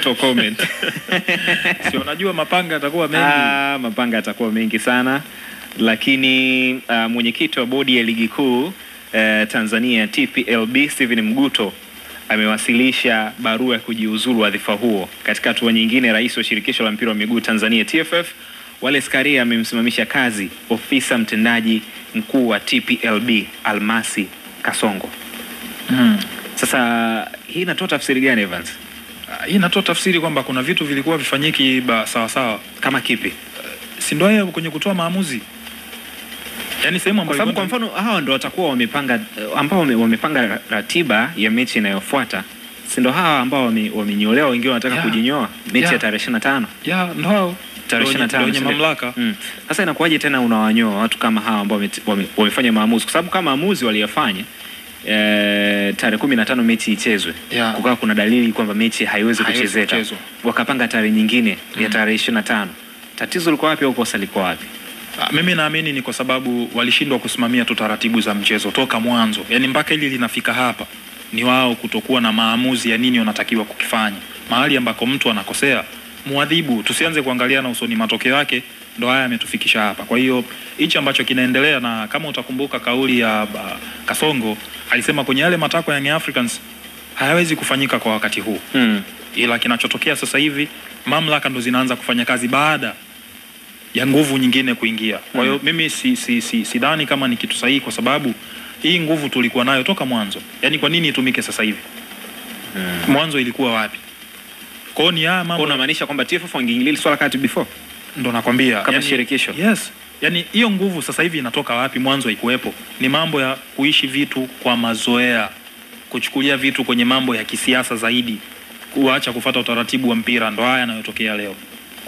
to comment. Si unajua mapanga atakuwa mengi. Mapanga atakuwa mengi sana. Lakini mwenyekiti wa bodi ya ligi kuu Tanzania TPLB Steven Mguto amewasilisha barua ya kujiuzulu wadhifa huo. Katika hatua nyingine, rais wa shirikisho la mpira wa miguu Tanzania TFF Wallace Karia amemsimamisha kazi ofisa mtendaji mkuu wa TPLB Almasi Kasongo. Sasa hii inatoa tafsiri gani Evans? Hii inatoa tafsiri kwamba kuna vitu vilikuwa vifanyiki sawa sawa. Kama kipi? Si ndio yeye kwenye kutoa maamuzi? Yaani sehemu ambapo kwa mfano hao ndio watakuwa wamepanga, ambao wamepanga ratiba ya mechi inayofuata. Si ndio hao ambao wamenyolewa, wengine wanataka kujinyoa mechi ya tarehe 25. Ndio hao tarehe 25 kwenye mamlaka. Sasa inakuwaje tena unawanyoa watu kama hao ambao wamefanya maamuzi? Kwa sababu kama maamuzi waliyafanya tarehe 15 mechi ichezwe, kukawa kuna dalili kwamba mechi haiwezi kuchezeka, wakapanga tarehe nyingine ya tarehe 25. Tatizo liko wapi au kosa liko wapi? Mimi naamini ni kwa sababu walishindwa kusimamia tu taratibu za mchezo toka mwanzo. Yaani mpaka ili linafika hapa ni wao kutokuwa na maamuzi ya nini wanatakiwa kukifanya. Mahali ambako mtu anakosea, muadhibu, tusianze kuangalia na usoni matokeo yake, ndo haya yametufikisha hapa. Kwa hiyo hichi ambacho kinaendelea, na kama utakumbuka kauli ya Kasongo, alisema kwenye yale matakwa ya Young Africans hayawezi kufanyika kwa wakati huu. Ila kinachotokea sasa hivi mamlaka ndo zinaanza kufanya kazi baada ya nguvu nyingine kuingia. Kwa hiyo mimi sidhani kama ni kitu sahihi, kwa sababu hii nguvu tulikuwa nayo toka mwanzo. Yaani kwa nini itumike sasa hivi? Mwanzo ilikuwa wapi? Kwa hiyo ni mambo unamaanisha kwamba TFF wangeingilia swala kati before? Ndo nakwambia kama shirikisho. Yes. Yaani hiyo nguvu sasa hivi inatoka wapi? Mwanzo haikuwepo. Ni mambo ya kuishi vitu kwa mazoea, kuchukulia vitu kwenye mambo ya kisiasa zaidi, kuacha kufuata utaratibu wa mpira. Ndo haya yanayotokea leo.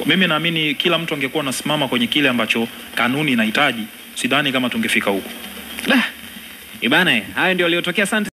Mimi naamini kila mtu angekuwa anasimama kwenye kile ambacho kanuni inahitaji, sidhani kama tungefika huko. Ibana, hayo ndio yaliyotokea. Asante.